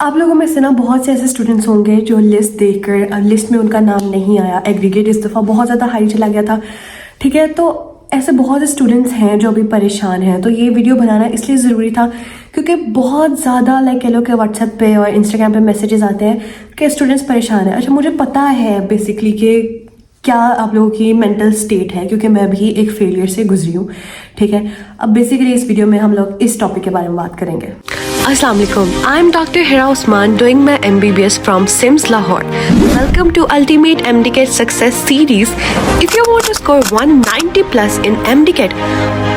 आप लोगों में से ना बहुत से ऐसे स्टूडेंट्स होंगे जो लिस्ट देखकर लिस्ट में उनका नाम नहीं आया, एग्रीगेट इस दफ़ा बहुत ज़्यादा हाई चला गया था। ठीक है, तो ऐसे बहुत से स्टूडेंट्स हैं जो अभी परेशान हैं। तो ये वीडियो बनाना इसलिए ज़रूरी था क्योंकि बहुत ज़्यादा लाइक कह लो कि व्हाट्सएप पे और इंस्टाग्राम पे मैसेजेस आते हैं कि स्टूडेंट्स परेशान हैं। अच्छा, मुझे पता है बेसिकली कि क्या आप लोगों की मेंटल स्टेट है, क्योंकि मैं भी एक फेलियर से गुजरी हूँ। ठीक है, अब बेसिकली इस वीडियो में हम लोग इस टॉपिक के बारे में बात करेंगे। Assalamu alaikum. I am Dr. Hira Usman doing my MBBS from SIMS Lahore. Welcome to Ultimate MDCAT Success Series. If you want to score 190 plus in MDCAT,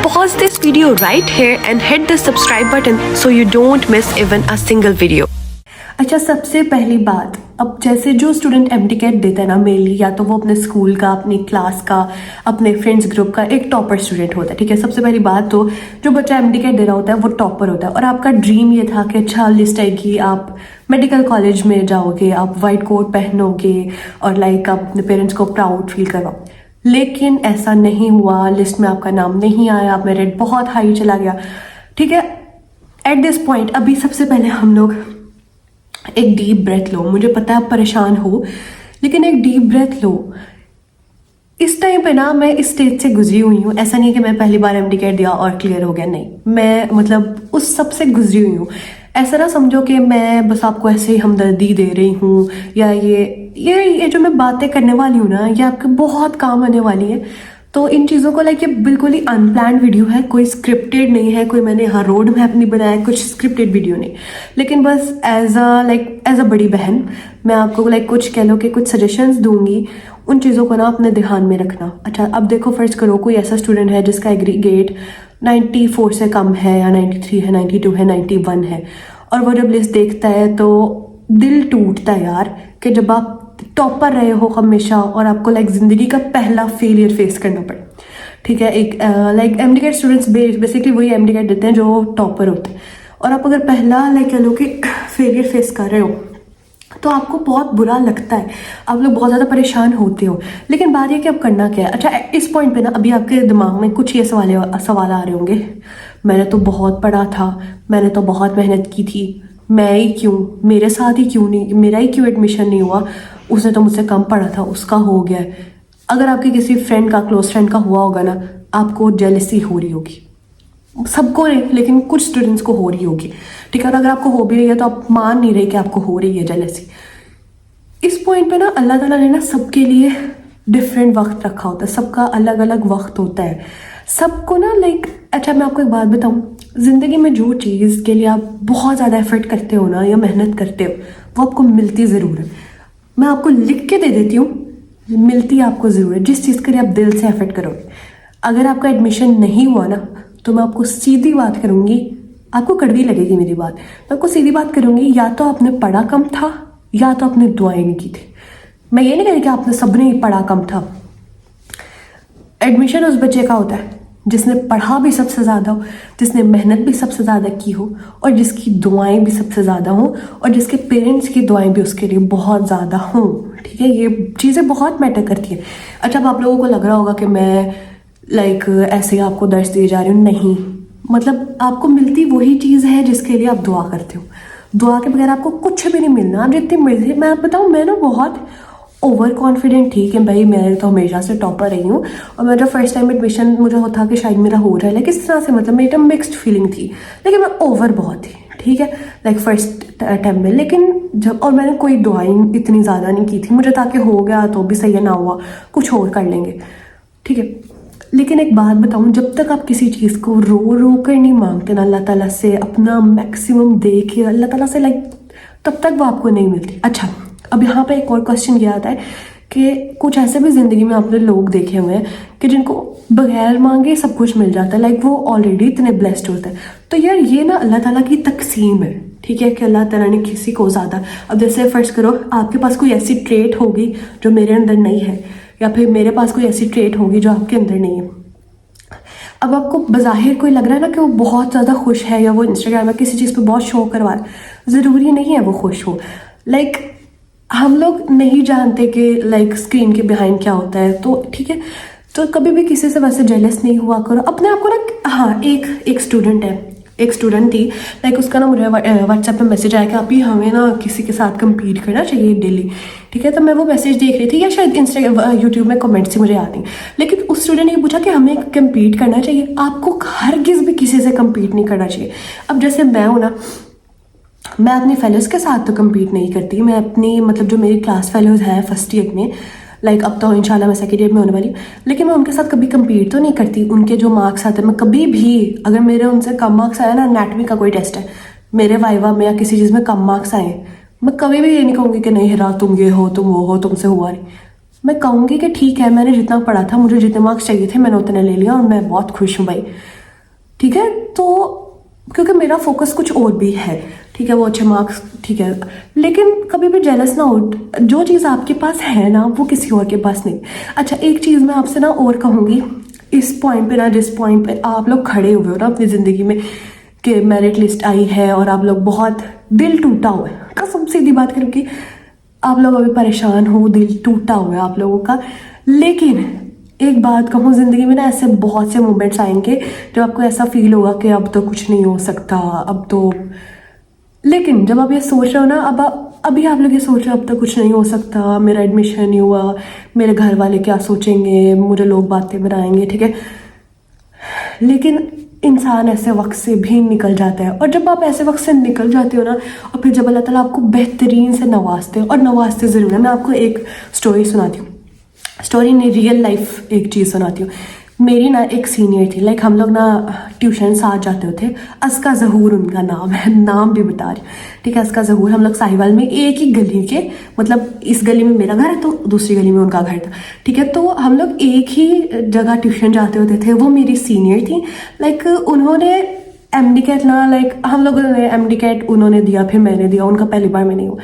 pause this video right here and hit the subscribe button so you don't miss even a single video. अच्छा, सबसे पहली बात, अब जैसे जो student MDCAT देता है ना, मेनली या तो वो अपने स्कूल का, अपनी क्लास का, अपने फ्रेंड्स ग्रुप का एक टॉपर स्टूडेंट होता है। ठीक है, सबसे पहली बात तो जो बच्चा MDCAT दे रहा होता है वो टॉपर होता है और आपका ड्रीम ये था कि अच्छा लिस्ट आएगी, आप मेडिकल कॉलेज में जाओगे, आप वाइट कोट पहनोगे और लाइक आप अपने पेरेंट्स को प्राउड फील करवाओ। लेकिन ऐसा नहीं हुआ, लिस्ट में आपका नाम नहीं आया, आप मेरिट बहुत हाई चला गया। ठीक है, एट दिस पॉइंट अभी सबसे पहले हम लोग एक डीप ब्रेथ लो। मुझे पता है आप परेशान हो, लेकिन एक डीप ब्रेथ लो। इस टाइम पे ना मैं इस स्टेज से गुजरी हुई हूँ। ऐसा नहीं है कि मैं पहली बार MDCAT दिया और क्लियर हो गया, नहीं, मैं मतलब उस सब से गुजरी हुई हूँ। ऐसा ना समझो कि मैं बस आपको ऐसे ही हमदर्दी दे रही हूँ या ये जो मैं बातें करने वाली हूँ ना, ये आपके बहुत काम आने वाली है। तो इन चीज़ों को लाइक ये बिल्कुल ही अनप्लान्ड वीडियो है, कोई स्क्रिप्टेड नहीं है, कोई मैंने यहाँ रोड मैप नहीं बनाया, कुछ स्क्रिप्टेड वीडियो नहीं। लेकिन बस एज अ बड़ी बहन मैं आपको लाइक कुछ कह लो कि कुछ सजेशंस दूंगी, उन चीज़ों को ना अपने ध्यान में रखना। अच्छा, अब देखो, फर्ज करो कोई ऐसा स्टूडेंट है जिसका एग्रीगेट 94 से कम है या 93 है, 92 है, 91 है, और वो जब लिस्ट देखता है तो दिल टूटता है यार कि जब आप टॉपर रहे हो हमेशा और आपको लाइक ज़िंदगी का पहला फेलियर फेस करना पड़े। ठीक है, एक लाइक MDCAT स्टूडेंट्स बेसिकली वही MDCAT देते हैं जो टॉपर होते हैं, और आप अगर पहला लाइक कह लो कि फेलियर फेस कर रहे हो तो आपको बहुत बुरा लगता है, आप लोग बहुत ज़्यादा परेशान होते हो। लेकिन बात ये कि अब करना क्या है। अच्छा, इस पॉइंट पे ना अभी आपके दिमाग में कुछ ये सवाल आ रहे होंगे, मैंने तो बहुत पढ़ा था, मैंने तो बहुत मेहनत की थी, मैं ही क्यों, मेरे साथ ही क्यों नहीं, मेरा ही क्यों एडमिशन नहीं हुआ, उसने तो मुझसे कम पढ़ा था, उसका हो गया है। अगर आपके किसी फ्रेंड का, क्लोज फ्रेंड का हुआ होगा ना, आपको जेलसी हो रही होगी, सबको नहीं लेकिन कुछ स्टूडेंट्स को हो रही होगी। ठीक है, और अगर आपको हो भी रही है तो आप मान नहीं रहे कि आपको हो रही है जेलसी। इस पॉइंट पे ना अल्लाह ताला ने ना सबके लिए डिफरेंट वक्त रखा होता है, सबका अलग अलग वक्त होता है सबको ना लाइक। अच्छा, मैं आपको एक बात बताऊं, ज़िंदगी में जो चीज़ के लिए आप बहुत ज़्यादा एफर्ट करते हो ना या मेहनत करते हो, वो आपको मिलती ज़रूर है। मैं आपको लिख के दे देती हूँ, मिलती आपको ज़रूर है जिस चीज़ के लिए आप दिल से एफर्ट करोगे। अगर आपका एडमिशन नहीं हुआ ना, तो मैं आपको सीधी बात करूँगी, आपको कड़वी लगेगी मेरी बात, मैं आपको सीधी बात करूँगी, या तो आपने पढ़ा कम था या तो आपने दुआएं नहीं की थी। मैं ये नहीं कह रही कि आपने सबने ही पढ़ा कम था। एडमिशन उस बच्चे का होता है जिसने पढ़ा भी सबसे ज़्यादा हो, जिसने मेहनत भी सबसे ज़्यादा की हो, और जिसकी दुआएं भी सबसे ज़्यादा हों, और जिसके पेरेंट्स की दुआएं भी उसके लिए बहुत ज़्यादा हों। ठीक है, ये चीज़ें बहुत मैटर करती है। अच्छा, अब आप लोगों को लग रहा होगा कि मैं लाइक ऐसे ही आपको दर्श दिए जा रही हूँ, नहीं, मतलब आपको मिलती वही चीज़ है जिसके लिए आप दुआ करते हो। दुआ के बगैर आपको कुछ भी नहीं मिलना। आप जितनी मर्जी, मैं आप बताऊँ, मैं ना बहुत ओवर कॉन्फिडेंट थी कि भाई मैं तो हमेशा से टॉपर रही हूँ, और मेरा फर्स्ट टाइम एडमिशन मुझे होता कि शायद मेरा हो रहा है, लेकिन किस तरह से, मतलब मेरी मिक्स्ड फीलिंग थी, लेकिन मैं ओवर बहुत थी। ठीक है, लाइक फर्स्ट टाइम में, लेकिन जब, और मैंने कोई दुआएं इतनी ज़्यादा नहीं की थी, मुझे ताकि हो गया तो भी सही है, ना हुआ कुछ और कर लेंगे। ठीक है, लेकिन एक बात बताऊँ, जब तक आप किसी चीज़ को रो रो कर नहीं मांगते ना अल्लाह ताला से, अपना मैक्सिमम दे के अल्लाह ताला से लाइक, तब तक वो आपको नहीं मिलती। अच्छा, अब यहाँ पे एक और क्वेश्चन ये आता है कि कुछ ऐसे भी ज़िंदगी में आपने लोग देखे हुए हैं कि जिनको बगैर मांगे सब कुछ मिल जाता है, लाइक वो ऑलरेडी इतने ब्लेस्ड होते हैं। तो यार ये ना अल्लाह ताला की तकसीम है। ठीक है, कि अल्लाह ताला ने किसी को ज़्यादा, अब जैसे फर्ज करो आपके पास कोई ऐसी ट्रेट होगी जो मेरे अंदर नहीं है, या फिर मेरे पास कोई ऐसी ट्रेट होगी जो आपके अंदर नहीं है। अब आपको बज़ाहिर कोई लग रहा है ना कि वो बहुत ज़्यादा खुश है, या वो इंस्टाग्राम में किसी चीज़ पे बहुत शो करवा रहा है, ज़रूरी नहीं है वो खुश हो। लाइक हम लोग नहीं जानते कि लाइक स्क्रीन के बिहाइंड क्या होता है। तो ठीक है, तो कभी भी किसी से वैसे जेलस नहीं हुआ करो अपने आप को ना। हाँ, एक स्टूडेंट है, एक स्टूडेंट थी, लाइक उसका ना मुझे व्हाट्सएप पे मैसेज आया कि आप ही हमें ना किसी के साथ कम्पीट करना चाहिए डेली, ठीक है। तो मैं वो मैसेज देख रही थी, या शायद यूट्यूब में कमेंट से मुझे याद नहीं, लेकिन उस स्टूडेंट ने पूछा कि हमें कम्पीट करना चाहिए। आपको हरगिज़ भी किसी से कम्पीट नहीं करना चाहिए। अब जैसे मैं हूँ ना, मैं अपनी फेलोज़ के साथ तो कम्पीट नहीं करती, मैं अपनी मतलब जो मेरी क्लास फेलोज़ हैं फर्स्ट ईयर में, लाइक अब तो इंशाल्लाह मैं सेकेंड ईयर में होने वाली हूँ, लेकिन मैं उनके साथ कभी कम्पीट तो नहीं करती। उनके जो मार्क्स आते हैं, मैं कभी भी अगर मेरे उनसे कम मार्क्स आए ना, एनाटॉमी का कोई टेस्ट है, मेरे वाइवा में या किसी चीज़ में कम मार्क्स आए, मैं कभी भी ये नहीं कहूँगी कि नहीं हिरा तुम ये हो तुम वो हो तुमसे हुआ नहीं। मैं कहूँगी कि ठीक है, मैंने जितना पढ़ा था, मुझे जितने मार्क्स चाहिए थे मैंने उतने ले लिया और मैं बहुत खुश हूँ भाई, ठीक है। तो क्योंकि मेरा फोकस कुछ और भी है, ठीक है, वो अच्छे मार्क्स, ठीक है, लेकिन कभी भी जेलस ना हो। जो चीज़ आपके पास है ना वो किसी और के पास नहीं। अच्छा, एक चीज़ मैं आपसे ना और कहूँगी इस पॉइंट पे ना, जिस पॉइंट पे आप लोग खड़े हुए हो ना अपनी ज़िंदगी में कि मेरिट लिस्ट आई है और आप लोग बहुत दिल टूटा हुआ है, कसम सीधी बात करूँ कि आप लोग अभी परेशान हो, दिल टूटा हुआ है आप लोगों का, लेकिन एक बात कहूँ, ज़िंदगी में ना ऐसे बहुत से मोमेंट्स आएंगे जब आपको ऐसा फील होगा कि अब तो कुछ नहीं हो सकता, अब तो, लेकिन जब आप ये सोच रहे हो ना, अभी आप लोग ये सोच रहे हो अब तो कुछ नहीं हो सकता, मेरा एडमिशन नहीं हुआ, मेरे घर वाले क्या सोचेंगे, मुझे लोग बातें बनाएंगे, ठीक है, लेकिन इंसान ऐसे वक्त से भी निकल जाता है। और जब आप ऐसे वक्त से निकल जाते हो ना, और फिर जब अल्लाह ताला आपको बेहतरीन से नवाजते हैं, और नवाजते ज़रूर है। मैं आपको एक स्टोरी सुनाती हूँ, स्टोरी नहीं, रियल लाइफ एक चीज़ सुनाती हूँ। मेरी ना एक सीनियर थी, लाइक हम लोग ना ट्यूशन साथ जाते होते। अस्का ज़हूर उनका नाम है, नाम भी बता रही हूँ, ठीक है, अस्का ज़हूर। हम लोग साहिवाल में एक ही गली के, मतलब इस गली में मेरा घर है तो दूसरी गली में उनका घर था, ठीक है। तो हम लोग एक ही जगह ट्यूशन जाते होते थे। वो मेरी सीनियर थी, लाइक उन्होंने एमडी कैट ना, लाइक हम लोगों ने एमडी कैट उन्होंने दिया, फिर मैंने दिया, उनका पहली बार में नहीं हुआ।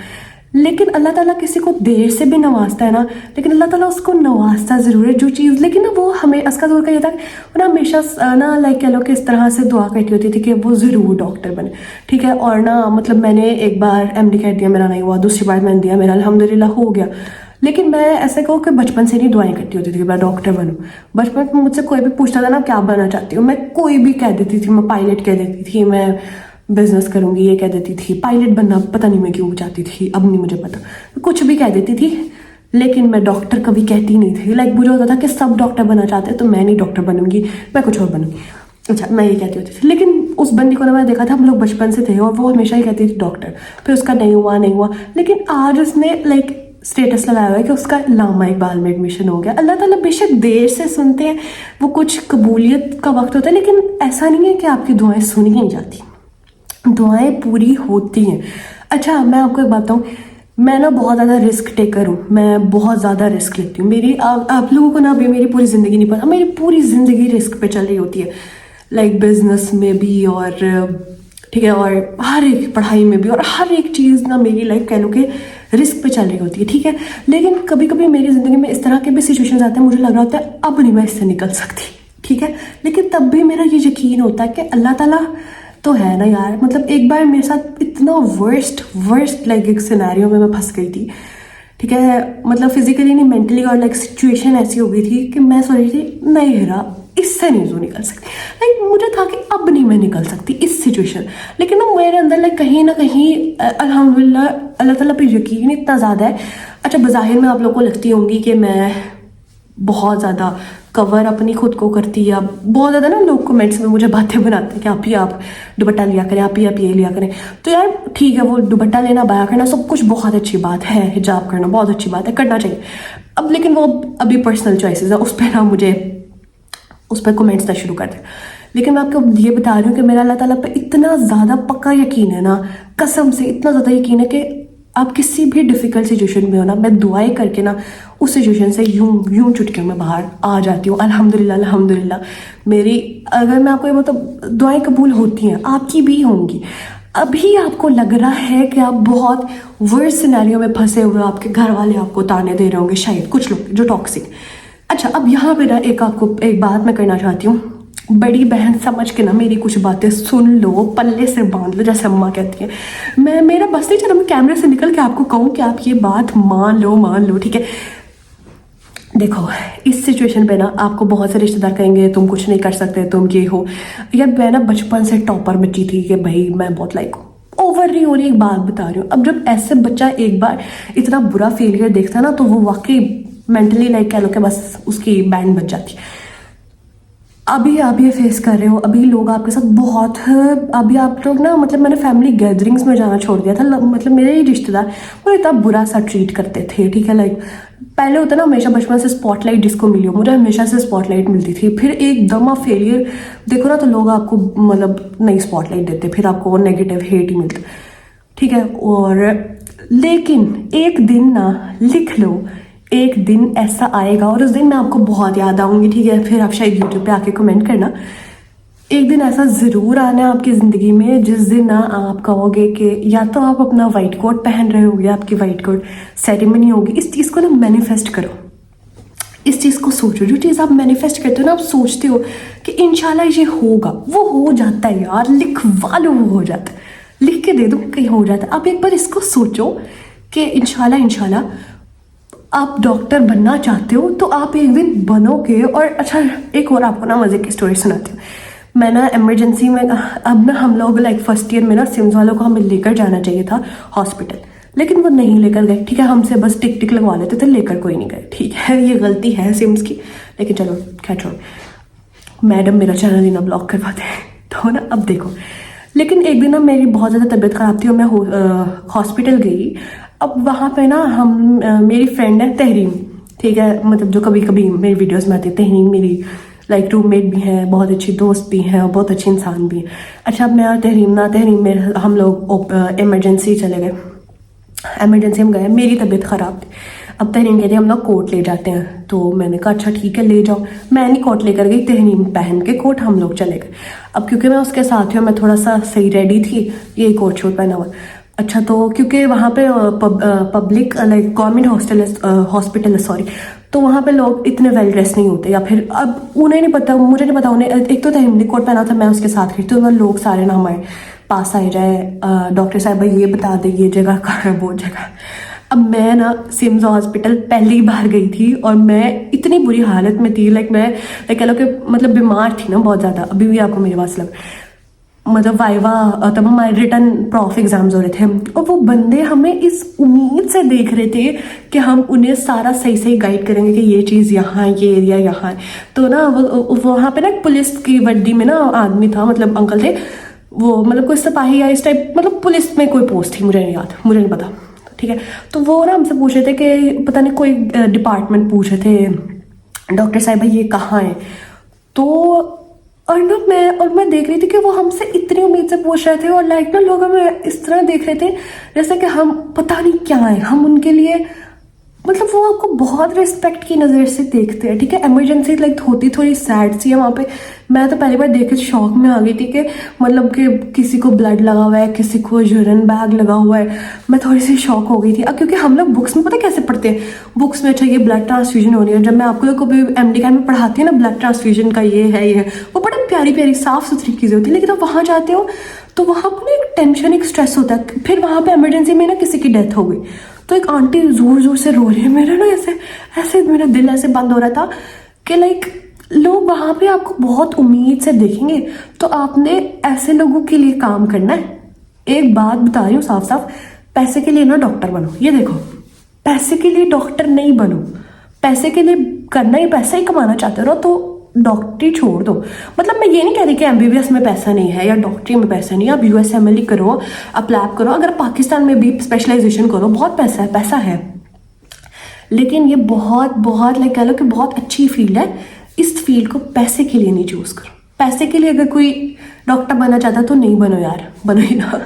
लेकिन अल्लाह ताला किसी को देर से भी नवाजता है ना, लेकिन अल्लाह ताला उसको नवाजता ज़रूर है जो चीज़, लेकिन ना वो हमें उसका दौर का ये था, वो ना हमेशा ना लाइक कह लो कि इस तरह से दुआ करती होती थी कि वो ज़रूर डॉक्टर बने, ठीक है। और ना मतलब मैंने एक बार एमडी कैट दिया, मेरा नहीं हुआ, दूसरी बार मैंने दिया, मेरा अल्हम्दुलिल्लाह हो गया। लेकिन मैं ऐसे कहूँ कि बचपन से नहीं दुआएं करती होती थी कि मैं डॉक्टर बनूँ। बचपन में मुझसे कोई भी पूछता था ना क्या बनना चाहती हूँ, मैं कोई भी कह देती थी, मैं पायलट कह देती थी, मैं बिजनेस करूँगी ये कह देती थी, पायलट बनना पता नहीं मैं क्यों चाहती थी, अब नहीं मुझे पता, कुछ भी कह देती थी, लेकिन मैं डॉक्टर कभी कहती नहीं थी। लाइक मुझे होता था कि सब डॉक्टर बनना चाहते हैं तो मैं नहीं डॉक्टर बनूंगी, मैं कुछ और बनूंगी। अच्छा, मैं ये कहती होती थी। लेकिन उस बंदी को ना मैंने देखा था, हम लोग बचपन से थे और वो हमेशा ही कहती थी डॉक्टर, फिर उसका नहीं हुआ, लेकिन आज उसने लाइक स्टेटस लगाया हुआ है कि उसका अल्लामा इकबाल में एडमिशन हो गया। अल्लाह ताला बेशक देर से सुनते हैं, वो कुछ कबूलियत का वक्त होता है, लेकिन ऐसा नहीं है कि आपकी दुआएं सुनी ही नहीं जाती, दुआएं पूरी होती हैं। अच्छा, मैं आपको एक बात बताऊँ, मैं ना बहुत ज़्यादा रिस्क टेकर हूँ, मैं बहुत ज़्यादा रिस्क लेती हूँ। मेरी आप लोगों को ना अभी मेरी पूरी ज़िंदगी नहीं पता, मेरी पूरी ज़िंदगी रिस्क पे चल रही होती है, लाइक बिजनेस में भी और ठीक है, और हर एक पढ़ाई में भी, और हर एक चीज़ ना मेरी लाइफ कह लो कि रिस्क पे चल रही होती है, ठीक है। लेकिन कभी कभी मेरी ज़िंदगी में इस तरह के भी सिचुएशन आते हैं, मुझे लग रहा होता है अब नहीं मैं इससे निकल सकती, ठीक है, लेकिन तब भी मेरा ये यकीन होता है कि अल्लाह ताला तो है ना यार। मतलब एक बार मेरे साथ इतना वर्स्ट लाइक एक सिनेरियो में मैं फंस गई थी, ठीक है, मतलब फिजिकली नहीं मेंटली, और लाइक सिचुएशन ऐसी हो गई थी कि मैं सोच रही थी नहीं हिरा इससे नहीं जो निकल सकती, लाइक मुझे था कि अब नहीं मैं निकल सकती इस सिचुएशन। लेकिन ना मेरे अंदर लाइक कहीं ना कहीं अल्हम्दुलिल्लाह अल्लाह ताला पे यकीन इतना ज़्यादा है। अच्छा, बज़ाहिर में आप लोगों को लगती होंगी कि मैं बहुत ज़्यादा कवर अपनी खुद को करती है, बहुत ज़्यादा ना लोग कमेंट्स में मुझे बातें बनाते हैं कि आप दुपट्टा लिया करें, आप ये लिया करें। तो यार ठीक है, वो दुपट्टा लेना, बाया करना, सब कुछ बहुत अच्छी बात है, हिजाब करना बहुत अच्छी बात है, करना चाहिए। अब लेकिन वो अभी पर्सनल चॉइसेस है, उस पर ना मुझे उस पर कमेंट्स ना शुरू कर दें। लेकिन मैं आपको ये बता रही हूँ कि मेरा अल्लाह ताला पे इतना ज़्यादा पक्का यकीन है ना, कसम से इतना ज़्यादा यकीन है कि आप किसी भी डिफ़िकल्ट सिचुएशन में हो ना, मैं दुआएं करके ना उस सिचुएशन से यूं चुटकियों में बाहर आ जाती हूँ। अल्हम्दुलिल्लाह मेरी, अगर मैं आपको ये मतलब दुआएं कबूल होती हैं, आपकी भी होंगी। अभी आपको लग रहा है कि आप बहुत वर्स्ट सिनेरियो में फंसे हुए, आपके घर वाले आपको ताने दे रहे होंगे, शायद कुछ लोग जो टॉक्सिक। अच्छा, अब यहाँ पे ना एक बात मैं करना चाहती हूँ, बड़ी बहन समझ के ना मेरी कुछ बातें सुन लो, पल्ले से बांध लो, जैसे अम्मा कहती है। मेरा बस नहीं चला, मैं कैमरे से निकल के आपको कहूँ कि आप ये बात मान लो, ठीक है। देखो, इस सिचुएशन पे ना आपको बहुत से रिश्तेदार कहेंगे तुम कुछ नहीं कर सकते, तुम ये हो। यार मैं ना बचपन से टॉपर बच्ची थी कि भाई मैं बहुत लाइक ओवर नहीं हो रही, एक बात बता रही हूँ। अब जब ऐसे बच्चा एक बार इतना बुरा फेलियर देखता है ना, तो वो वाकई मेंटली लाइक कह लो कि बस उसकी बैंड बज जाती। अभी आप ये फेस कर रहे हो, अभी लोग आपके साथ बहुत, अभी आप लोग ना मतलब मैंने फैमिली गैदरिंग्स में जाना छोड़ दिया था। मतलब मेरे ही रिश्तेदार वो इतना बुरा सा ट्रीट करते थे, ठीक है। लाइक पहले होता ना, हमेशा बचपन से स्पॉटलाइट जिसको मिली हो, मुझे हमेशा से स्पॉटलाइट मिलती थी। फिर एकदम आप फेलियर देखो ना, तो लोग आपको मतलब नहीं स्पॉटलाइट देते, फिर आपको नेगेटिव हेट ही मिलता, ठीक है। और लेकिन एक दिन ना, लिख लो, एक दिन ऐसा आएगा और उस दिन मैं आपको बहुत याद आऊंगी, ठीक है। फिर आप शायद यूट्यूब पे आके कमेंट करना। एक दिन ऐसा ज़रूर आना है आपकी ज़िंदगी में जिस दिन ना आप कहोगे कि या तो आप अपना वाइट कोट पहन रहे होगे, आपकी वाइट कोट सेरेमनी होगी। इस चीज़ को ना मैनिफेस्ट करो, इस चीज़ को सोचो। जो चीज़ आप मैनिफेस्ट करते हो ना, आप सोचते हो कि इंशाल्लाह ये होगा, वो हो जाता है यार। लिखवा लो, वो हो जाता है, लिख के दे दो कि हो जाता है। आप एक बार इसको सोचो कि इंशाल्लाह इंशाल्लाह आप डॉक्टर बनना चाहते हो तो आप एक दिन बनोगे। और अच्छा, एक और आपको ना मज़े की स्टोरी सुनाती हूँ। मैं ना इमरजेंसी में, अब ना हम लोग लाइक फर्स्ट ईयर में ना सिम्स वालों को हमें लेकर जाना चाहिए था हॉस्पिटल, लेकिन वो नहीं लेकर गए, ठीक है। हमसे बस टिक टिक लगवा लेते थे, लेकर कोई नहीं गए, ठीक है। ये गलती है सिम्स की, लेकिन चलो खैर छोड़ो। मैडम मेरा चैनल ही ना ब्लॉक करवाते हैं तो ना। अब देखो, लेकिन एक दिन ना मेरी बहुत ज़्यादा तबीयत ख़राब थी और मैं हॉस्पिटल गई। अब वहाँ पे ना मेरी फ्रेंड है तहरीम, ठीक है, मतलब जो कभी कभी मेरी वीडियोस में आती है। तहरीम मेरी लाइक रूममेट भी है, बहुत अच्छी दोस्त भी है और बहुत अच्छी इंसान भी है। अच्छा, अब मैं और तहरीम में हम लोग इमरजेंसी चले गए, इमरजेंसी में गए, मेरी तबीयत ख़राब थी। अब तहरीम कह रही हम लोग कोट ले जाते हैं, तो मैंने कहा अच्छा ठीक है ले जाओ। मैं नहीं कोट लेकर गई, तहरीम पहन के कोट हम लोग चले गए। अब क्योंकि मैं उसके साथ हूँ, मैं थोड़ा सा सही रेडी थी, ये कोट शूट पहना हुआ। अच्छा, तो क्योंकि वहाँ पे पब्लिक लाइक गवर्नमेंट हॉस्पिटल है सॉरी, तो वहाँ पे लोग इतने वेल ड्रेस नहीं होते, या फिर अब उन्हें नहीं पता, मुझे नहीं पता उन्हें। एक तो तहरीम ने कोट पहना था, मैं उसके साथ खड़ी, तो लोग सारे ना हमारे पास आए जाए, डॉक्टर साहब ये बता दे ये जगह कहाँ है वो जगह। अब मैं ना सिम्स हॉस्पिटल पहली बार गई थी और मैं इतनी बुरी हालत में थी, लाइक मैं कह लो कि मतलब बीमार थी ना बहुत ज़्यादा। अभी भी आपको मेरे पास लग, मतलब वाइवा, तब हमारे रिटर्न प्रॉफ एग्जाम्स हो रहे थे और वो बंदे हमें इस उम्मीद से देख रहे थे कि हम उन्हें सारा सही सही गाइड करेंगे कि ये चीज़ यहाँ है, ये एरिया यहाँ है। तो ना वहाँ पे ना पुलिस की वर्दी में ना आदमी था, मतलब अंकल थे वो, मतलब कोई सिपाही या इस टाइप, मतलब पुलिस में कोई पोस्ट थी, मुझे नहीं याद, मुझे नहीं पता, ठीक है। तो वो ना हमसे पूछ रहे थे कि पता नहीं कोई डिपार्टमेंट पूछ रहे थे, डॉक्टर साहब भाई ये कहाँ है। तो और ना मैं देख रही थी कि वो हमसे इतनी उम्मीद से पूछ रहे थे और लाइक ना लोग हमें इस तरह देख रहे थे जैसे कि हम पता नहीं क्या है, हम उनके लिए, मतलब वो आपको बहुत रिस्पेक्ट की नज़र से देखते हैं, ठीक है। इमरजेंसी लाइक होती थोड़ी सैड सी है वहाँ पे। मैं तो पहली बार देख के शॉक में आ गई थी कि मतलब कि किसी को ब्लड लगा हुआ है, किसी को यूरिन बैग लगा हुआ है। मैं थोड़ी सी शॉक हो गई थी। अब क्योंकि हम लोग बुक्स में पता कैसे पढ़ते हैं, बुक्स में अच्छा ये ब्लड ट्रांसफ्यूजन हो रही है। जब मैं आपको कभी MD में पढ़ाती हूँ ना ब्लड ट्रांसफ्यूजन का ये है, वो बड़ी प्यारी प्यारी साफ सुथरी चीज़ें होती है। लेकिन आप वहाँ जाते हो तो वहाँ पर ना एक टेंशन, एक स्ट्रेस होता है। फिर वहाँ पे इमरजेंसी में ना किसी की डेथ हो गई, तो एक आंटी जोर जोर से रो रही है। मेरा ना ऐसे ऐसे मेरा दिल ऐसे बंद हो रहा था कि लाइक लोग वहाँ पे आपको बहुत उम्मीद से देखेंगे, तो आपने ऐसे लोगों के लिए काम करना है। एक बात बता रही हूँ साफ साफ, पैसे के लिए ना डॉक्टर बनो। ये देखो, पैसे के लिए डॉक्टर नहीं बनो, पैसे के लिए करना ही, पैसा ही कमाना चाहते हो तो डॉक्टरी छोड़ दो। मतलब मैं ये नहीं कह रही कि MBBS में पैसा नहीं है या डॉक्टरी में पैसा नहीं है। आप USMLE करो, आप लैब करो, अगर पाकिस्तान में भी स्पेशलाइजेशन करो, बहुत पैसा है, पैसा है। लेकिन ये बहुत बहुत लाइक कह लो कि बहुत अच्छी फील्ड है। इस फील्ड को पैसे के लिए नहीं चूज करो। पैसे के लिए अगर कोई डॉक्टर बनना चाहता है तो नहीं बनो यार, बनो ही ना।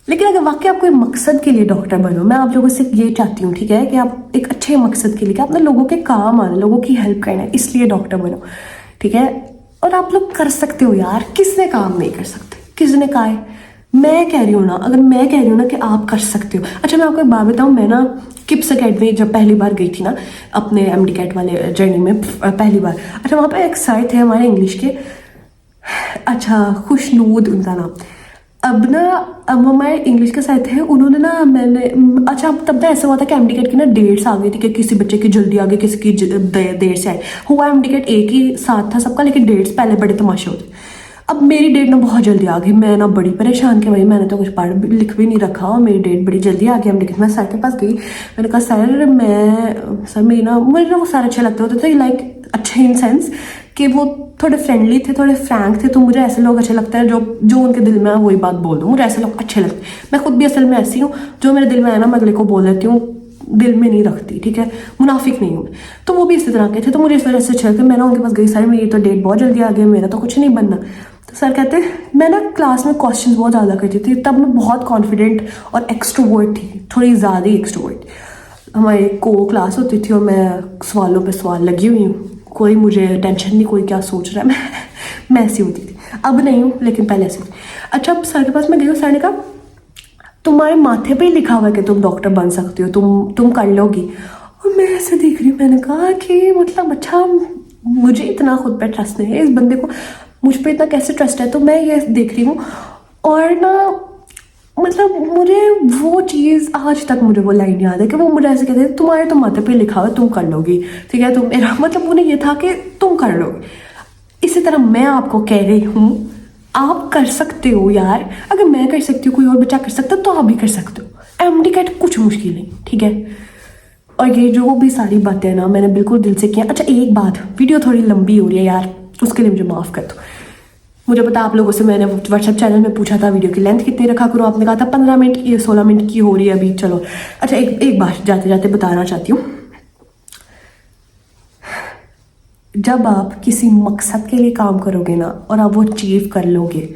लेकिन अगर वाकई आप कोई मकसद के लिए डॉक्टर बनो, मैं आप लोगों से ये चाहती हूँ, ठीक है, कि आप एक अच्छे मकसद के लिए, कि आपने लोगों के काम आना, लोगों की हेल्प करना है, इसलिए डॉक्टर बनो, ठीक है। और आप लोग कर सकते हो यार, किसने काम नहीं कर सकते, किसने कहा है? मैं कह रही हूँ ना, अगर मैं कह रही हूँ ना कि आप कर सकते हो। अच्छा, मैं आपको एक बात बताऊँ, मैं ना किप्स अकेडमी जब पहली बार गई थी ना अपने MD कैट वाले जर्नी में पहली बार, अच्छा वहाँ पे एक सर थे हमारे इंग्लिश के, अच्छा खुशनूद उनका नाम। अब ना, अब हमारे इंग्लिश के साथ थे, उन्होंने ना, मैंने अच्छा अब तब तो ऐसा हुआ था कि एमडीकेट की ना डेट्स आ गई थी कि किसी बच्चे की जल्दी आ गई, किसी की देर से आए। हुआ एमडीकेट एक ही साथ था सबका, लेकिन डेट्स पहले बड़े तमाशे होते। अब मेरी डेट ना बहुत जल्दी आ गई, मैं ना बड़ी परेशान कि भाई मैंने तो कुछ पढ़ लिख भी नहीं रखा और मेरी डेट बड़ी जल्दी आ गई एमडीकेट। मैं सर के पास गई, मैंने कहा सर मेरी ना, मुझे ना वो सारे अच्छे लगते होते थे, लाइक अच्छे इन सेंस कि वो थोड़े फ्रेंडली थे, थोड़े फ्रैंक थे। तो मुझे ऐसे लोग अच्छे लगते हैं जो जो उनके दिल में है वही बात बोल दूँ, मुझे ऐसे लोग अच्छे लगते हैं। मैं खुद भी असल में ऐसी हूँ, जो मेरे दिल में है ना मैं अगले को बोल देती हूँ, दिल में नहीं रखती, ठीक है, मुनाफिक नहीं हूँ। तो वो भी इसी तरह के थे, तो मुझे इस वजह से अच्छा लगा। मैं ना उनके पास गई, सर मेरी तो डेट बहुत जल्दी आ गई, मेरा तो कुछ नहीं बनना। तो सर कहते, मैं ना क्लास में क्वेश्चन बहुत ज़्यादा करती थी, तब मैं बहुत कॉन्फिडेंट और एक्सट्रोवर्ट थी, थोड़ी ज़्यादा ही एक्सट्रोवर्ट। हमारी को क्लास होती थी और मैं सवालों पे सवाल लगी हुई हूँ, कोई मुझे टेंशन नहीं, कोई क्या सोच रहा है, मैं ऐसी होती थी। अब नहीं हूँ, लेकिन पहले ऐसी थी। अच्छा, अब सर के पास मैं गई, सर ने कहा तुम्हारे माथे पे ही लिखा हुआ है कि तुम डॉक्टर बन सकती हो, तुम कर लोगी। और मैं ऐसे देख रही हूँ, मैंने कहा कि मतलब अच्छा, मुझे इतना खुद पे ट्रस्ट नहीं है, इस बंदे को मुझ पे इतना कैसे ट्रस्ट है। तो मैं ये देख रही हूँ, और ना मतलब मुझे वो चीज़ आज तक मुझे वो लाइन याद है कि वो मुझे ऐसे कहते थे, तुम्हारे तो माथे पे लिखा हुआ है तुम कर लोगी, ठीक है। तुम मेरा मतलब उन्हें ये था कि तुम कर लोगे। इसी तरह मैं आपको कह रही हूँ, आप कर सकते हो यार। अगर मैं कर सकती हूँ, कोई और बच्चा कर सकता है, तो आप भी कर सकते हो। एमडीकेट कुछ मुश्किल नहीं, ठीक है। और ये जो भी सारी बातें ना मैंने बिल्कुल दिल से किया। अच्छा एक बात, वीडियो थोड़ी लंबी हो रही है यार, उसके लिए मुझे माफ़ कर दो। मुझे पता आप लोगों से मैंने व्हाट्सएप चैनल में पूछा था वीडियो की लेंथ कितनी रखा करो, आपने कहा था 15 मिनट, ये 16 मिनट की हो रही है अभी। चलो अच्छा, एक बात जाते जाते बताना चाहती हूँ। जब आप किसी मकसद के लिए काम करोगे ना और आप वो अचीव कर लोगे,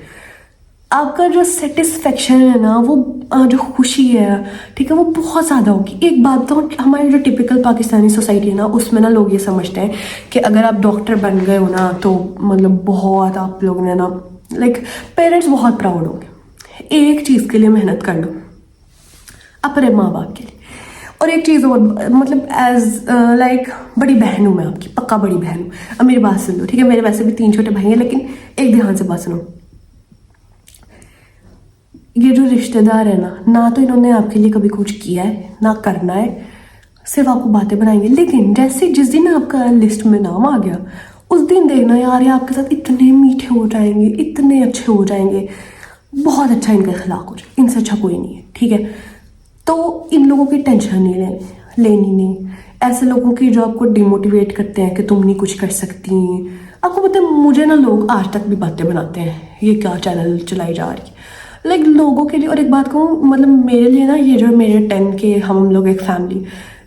आपका जो सेटिस्फेक्शन है ना, वो जो खुशी है, ठीक है, वो बहुत ज़्यादा होगी। एक बात तो, हमारी जो टिपिकल पाकिस्तानी सोसाइटी है ना, उसमें ना लोग ये समझते हैं कि अगर आप डॉक्टर बन गए हो ना, तो मतलब बहुत आप लोग ने ना, लाइक पेरेंट्स बहुत प्राउड होंगे। एक चीज़ के लिए मेहनत कर लो, अपने माँ बाप के लिए। और एक चीज़ और, मतलब एज लाइक बड़ी बहन हूँ मैं आपकी, पक्का बड़ी बहन हूँ। अब मेरी बात सुन लो, ठीक है। मेरे वैसे भी 3 छोटे भाई हैं, लेकिन एक ध्यान से बात सुनो। ये जो रिश्तेदार है ना तो इन्होंने आपके लिए कभी कुछ किया है ना करना है, सिर्फ आपको बातें बनाएंगे। लेकिन जैसे जिस दिन आपका लिस्ट में नाम आ गया, उस दिन देखना यार, ये आपके साथ इतने मीठे हो जाएंगे, इतने अच्छे हो जाएंगे, बहुत अच्छा इनका अखलाक हो जाए, इनसे अच्छा कोई नहीं है, ठीक है। तो इन लोगों की टेंशन नहीं लेनी नहीं। ऐसे लोगों की जो आपको डिमोटिवेट करते हैं कि तुम नहीं कुछ कर सकती। आपको पता है, मुझे ना लोग आज तक भी बातें बनाते हैं, ये क्या चैनल चलाई जा रही है, लाइक लोगों के लिए। और एक बात कहूँ, मतलब मेरे लिए ना, ये जो मेरे 10 के हम लोग एक फैमिली,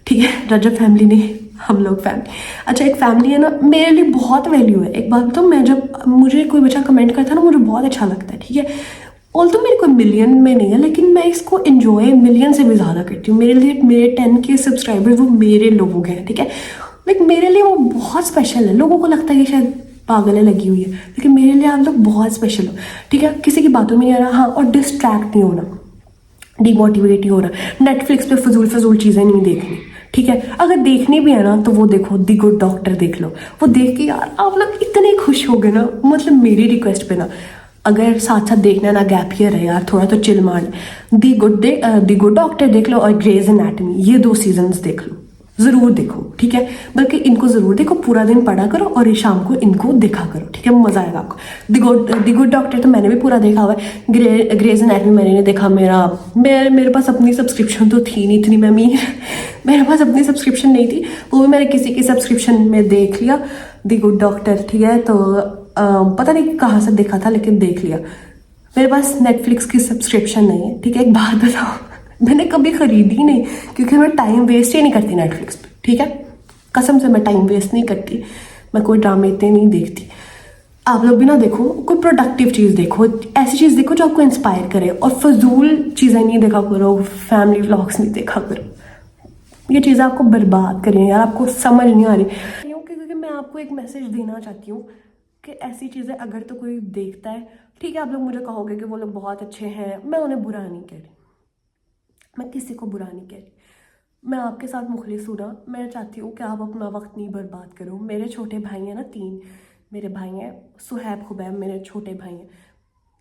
ठीक है, रजब फैमिली नहीं, हम लोग फैमिली, अच्छा एक फैमिली है ना, मेरे लिए बहुत वैल्यू है। एक बात तो, मैं जब मुझे कोई बच्चा कमेंट करता है ना, मुझे बहुत अच्छा लगता है, ठीक है। ऑल तो मेरे को मिलियन में नहीं है, लेकिन मैं इसको इन्जॉय मिलियन से भी ज़्यादा करती हूँ। मेरे लिए मेरे 10 के सब्सक्राइबर वो मेरे लोग हैं, ठीक है। लाइक मेरे लिए वो बहुत स्पेशल है। लोगों को लगता है कि शायद पागलें लगी हुई है, लेकिन मेरे लिए आप लोग बहुत स्पेशल हो, ठीक है। किसी की बातों में नहीं आ रहा, हाँ, और डिस्ट्रैक्ट नहीं होना, डिमोटिवेट नहीं हो रहा। नेटफ्लिक्स पे फजूल फजूल चीज़ें नहीं देखनी, ठीक है। अगर देखनी भी है ना, तो वो देखो, दी गुड डॉक्टर देख लो। वो देख के यार आप लोग इतने खुश हो गए ना, मतलब मेरी रिक्वेस्ट पे ना, अगर साथ साथ देखना ना, गैप ईयर है यार, थोड़ा तो चिल मार। दी गुड डॉक्टर देख लो और ग्रेज एनाटमी, ये 2 सीजन्स देख लो, ज़रूर देखो, ठीक है। बल्कि इनको ज़रूर देखो, पूरा दिन पढ़ा करो और ये शाम को इनको देखा करो, ठीक है, मज़ा आएगा आपको। दी गुड डॉक्टर तो मैंने भी पूरा देखा हुआ है। ग्रेज एनाटमी मैंने नहीं देखा। मेरे पास अपनी सब्सक्रिप्शन तो थी नहीं इतनी, मैं अमीर मेरे पास अपनी सब्सक्रिप्शन नहीं थी, वो भी मैंने किसी की सब्सक्रिप्शन में देख लिया, दी गुड डॉक्टर, ठीक है। तो पता नहीं कहाँ से देखा था, लेकिन देख लिया। मेरे पास नेटफ्लिक्स की सब्सक्रिप्शन नहीं है, ठीक है। एक बात बताओ, मैंने कभी खरीदी नहीं, क्योंकि मैं टाइम वेस्ट ही नहीं करती नेटफ्लिक्स पे, ठीक है। कसम से मैं टाइम वेस्ट नहीं करती, मैं कोई ड्रामे इतने नहीं देखती। आप लोग भी ना देखो, कोई प्रोडक्टिव चीज़ देखो, ऐसी चीज़ देखो जो आपको इंस्पायर करे, और फजूल चीज़ें नहीं देखा करो, फैमिली व्लॉग्स नहीं देखा करो। ये चीज़ें आपको बर्बाद करें यार, आपको समझ नहीं आ रही। क्योंकि मैं आपको एक मैसेज देना चाहती हूँ कि ऐसी चीज़ें अगर तो कोई देखता है, ठीक है, आप लोग मुझे कहोगे कि वो लोग बहुत अच्छे हैं, मैं उन्हें बुरा नहीं कह रही, मैं किसी को बुरा नहीं कह रही। मैं आपके साथ मुखलिस हूँ ना, मैं चाहती हूँ कि आप अपना वक्त नहीं बर्बाद करो। मेरे छोटे भाई हैं ना, 3 मेरे भाई हैं, सुहैब खुबैब मेरे छोटे भाई हैं।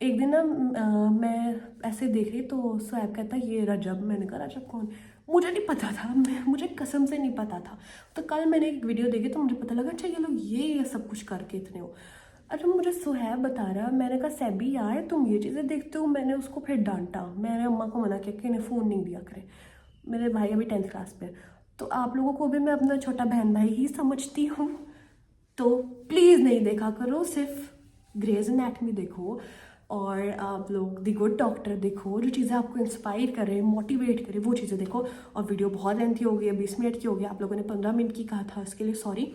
एक दिन ना मैं ऐसे देख रही तो स्वैब कहता ये रजब। मैंने कहा रजब कौन? मुझे नहीं पता था, मुझे कसम से नहीं पता था। तो कल मैंने एक वीडियो देखी तो मुझे पता लगा अच्छा ये लोग ये सब कुछ करके इतने हो। अच्छा मुझे सुहैब बता रहा, मैंने कहा सैबी यार तुम ये चीज़ें देखते हो। मैंने उसको फिर डांटा, मैंने अम्मा को मना किया कि इन्हें फ़ोन नहीं दिया करें। मेरे भाई अभी 10th क्लास पे, तो आप लोगों को भी मैं अपना छोटा बहन भाई ही समझती हूँ। तो प्लीज़ नहीं देखा करो, सिर्फ ग्रेज एनाटमी देखो और आप लोग द गुड डॉक्टर देखो, जो चीज़ें आपको इंस्पायर करें, मोटिवेट करें, वो चीज़ें देखो। और वीडियो बहुत लेंथी हो गई है, 20 मिनट की हो गई, आप लोगों ने 15 मिनट की कहा था, उसके लिए सॉरी।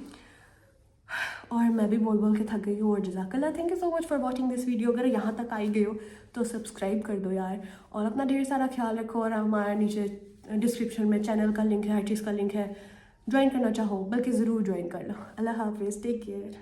और मैं भी बोल बोल के थक गई हूँ। और जज़ाकल्लाह, thank you so much for watching this video. अगर यहाँ तक आई गए हो तो सब्सक्राइब कर दो यार, और अपना ढेर सारा ख्याल रखो। और हमारा नीचे डिस्क्रिप्शन में चैनल का लिंक है, हर चीज़ का लिंक है। ज्वाइन करना चाहो बल्कि ज़रूर ज्वाइन कर लो। अल्लाह हाफिज़, टेक केयर।